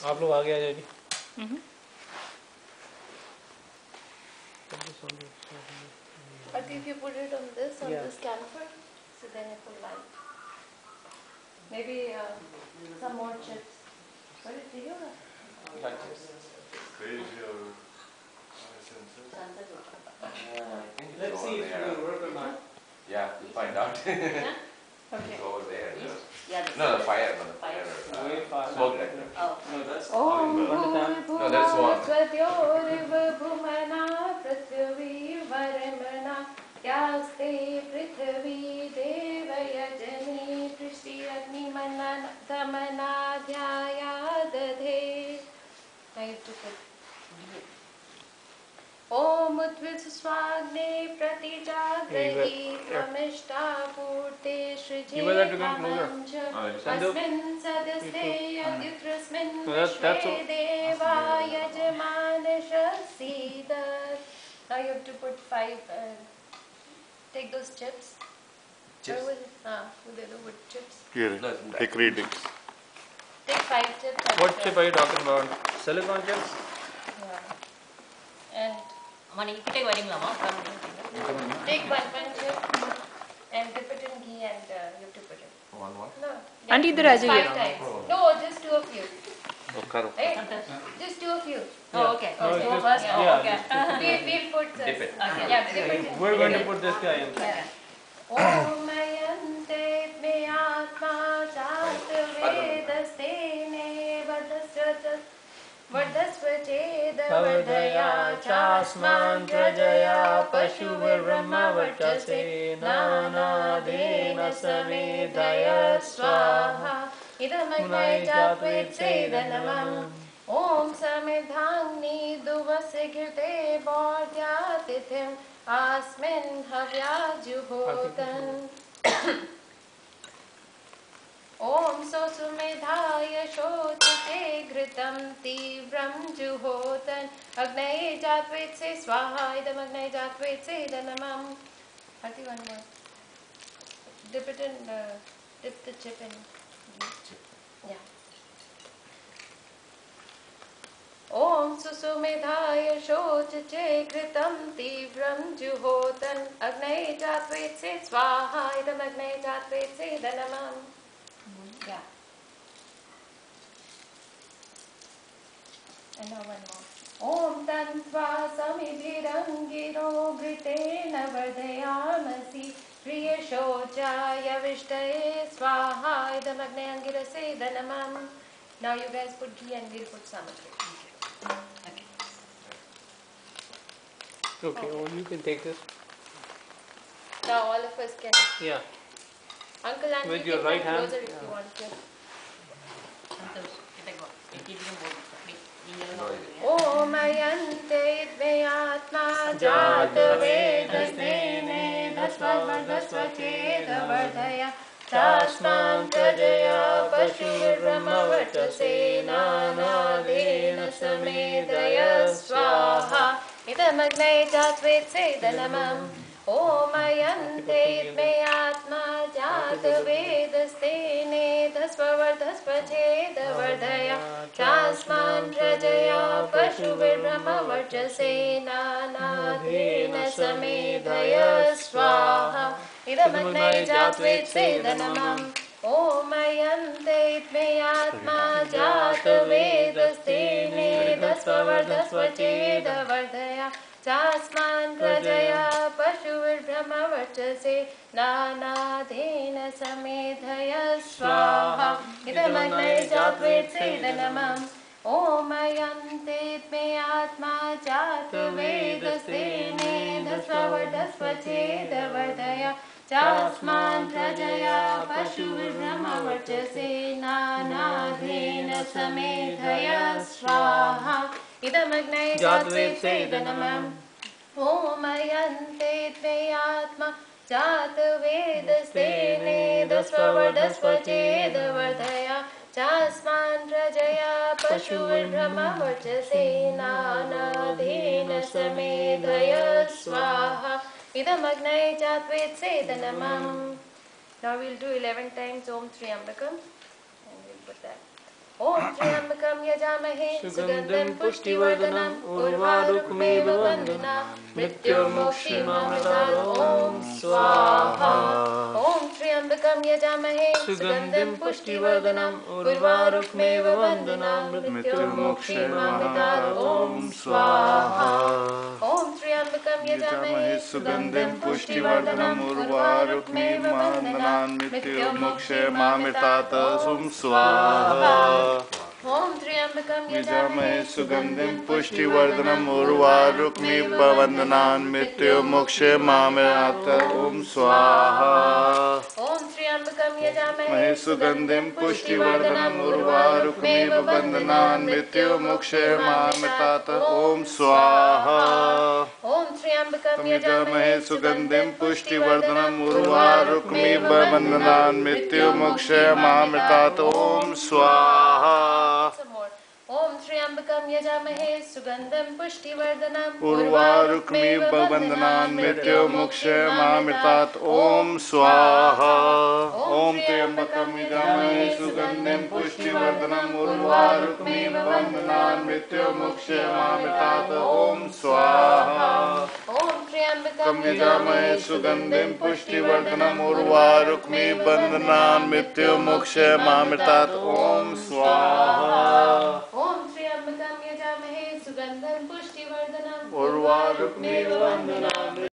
आप लोग आगे आ जाइए। But if you put it on this camphor, so then it will light. Maybe some more chips. What did you do? Let's see if it will work or not. Yeah, we'll find out. Yeah? Okay. It's over there. Yeah, No, the fire. Way far. Smoke detector. Oh. No, that's Om No, that's one. Bhumana Prithvi Varamana Yaste Prithvi Devayajani Prishti Agni Tamana Dhyaya Dadhe. I have to put Om Utvil Pratijagrahi Tvamishta Purte Shrijevamancha Asmin Sadaste Adyutrasmin Vishwe Deva Yajamanishasidhat. Now you have to put 5, take those chips. Chips? With the wood chips. Here, No, it's take reading. Take 5 chips. What chip are you talking about? Silicon chips? Yeah. And take one chip and dip it in ghee and you have to put it. One. No. Auntie, idhar aa jaiye. 5 times. No, just 2 of you. Hey, just 2 of you. Oh, okay. No, So just- first, yeah. okay. We'll put this. Dip it. Okay. Yeah, dip it in. We're going to put this guy in. Yeah. Om Ayante Atma Jat Vedastene Vardasvacheda Vardaya Chasman Prajaya Pashuvirbrahma Varchase Nanadena Samedhaya Swaha Idamagnai Jatvet Sedanamam Om Samidhangni Duvasikrte Bodhyatithim Asmin Havyajuhotan Om Sosumedhaya Shochite Ghritam Tivram Juhotan Agnaye Jatvetse Swaha Idam Agnaye Jatvetse Danamam. Hati, one more. Dip it in, dip the chip in. Yeah. Om Susumedhaya Shochite Ghritam Tivram Juhotan Agnaye Jatvetse Swaha Idam Agnaye Jatvetse Danamam. Yeah. And now one more. Om Tantva Samibhirangiro Britena Vardayamasi Priya Shochaya Vishtaye Swaha Idam Agne Angirase Danamam. Now you guys put ghee and we'll put samatri. Okay, well, you can take this. Now all of us can. Yeah. Uncle and With you your can right come hand. closer if you want to. Om Ayante Dvayatma Jatvedastene Dasvardasvacheda Vardaya Chasman Prajaya Pashuvirbrahma Varchase Nanadena Samedhaya Swaha Idam Agnaye Jatvetse Danamam Om Ayante Dvayatma Jatvedastene Dasvardasvacheda Vardaya Chasman Prajaya Pashuvirbrahma Varchase Nanadena Samedhaya Swaha Idam Agnaye Jatvetse Danamam Om Ayante Dvayatma Jatvedastene Dasvardasvacheda Vardaya Chasman Prajaya Pashuvirbrahma Varchase Nanadena Samedhaya Swaha Idam Agnaye Jatvetse Danamam Om Ayante Dvayatma Jatvedastene Dasvardasvacheda Vardaya Chasman Prajaya Pashuvirbrahma Varchase Nanadena Samedhaya Swaha Idam Agnaye Jatvetse Danamam Om Ayante Dvayatma Jatvedastene Dasvardasvacheda Vardaya Chasman Prajaya Pashuvirbrahma Varchase Nanadena Samedhaya Swaha Idam Agnaye Jatvetse Danamam. Now we'll do 11 times Om Triambakam and we'll put that. Om Triambakam यजामहे सुगन्धिं पुष्टिवर्धनम् उर्वारुकमेव वन्दनान् मृत्युर्मोक्षीमामृतात् ॐ स्वाहा ॐ त्र्यम्बकं यजामहे सुगन्धिं पुष्टिवर्धनम् उर्वारुकमेव वन्दनान् मृत्युर्मोक्षीमामृतात् ॐ स्वाहा ॐ त्र्यम्बकं यजामहे सुगन्धिं पुष्टिवर्धनम् उर्वारुकमेव वन्दनान् मृत्युर्मोक्षीमामृतात् ॐ स्वाहा ॐ त्र्यम्बकं यजामहे सुगन्धिं पुष्टिवर्धनम् उर्वारुकमेव वन्दनान् मृत्युर्मोक्षीमामृतात् ॐ स्वाहा ॐ त्र्यम्बकं यजामहे महे सुगन्धिं पुष्टिवर्धनम् उर्वारुकमेव वन्दनान् मृत्युर्मोक्षीमामृतात् ॐ स्वाहा ॐ त्र्यम्बकं यजामहे सुगन्धिं पुष्टिवर्धनम् उर्वारुकमेव वन्दनान् मृत्युर्मोक्षीमामृतात् ॐ स्वाहा ॐ त्र्यम्बकं यजामहे सुगन्धं पुष्टिवर्धनम् उर्वारुकमेव वन्दनान् मृत्युर्मोक्षीमामृतात् ॐ स्वाहा ॐ त्र्यम्बकं यजामहे सुगन्धिं पुष्टिवर्धनम् उर्वारुकमेव वन्दनान् मृत्युर्मोक्षीमामृतात् ॐ स्वाहा ॐ त्र्यम्बकं यजामहे सुगन्धिं पुष्टिवर्धनम् उर्वारुकमेव वन्दनान् मृत्युर्मोक्षीमामृतात् ॐ स्वाहा ॐ त्र्यम्बकं यजामहे सुगन्धं पुष्टिवर्धनम् उर्वारुकमेव वन्दनान्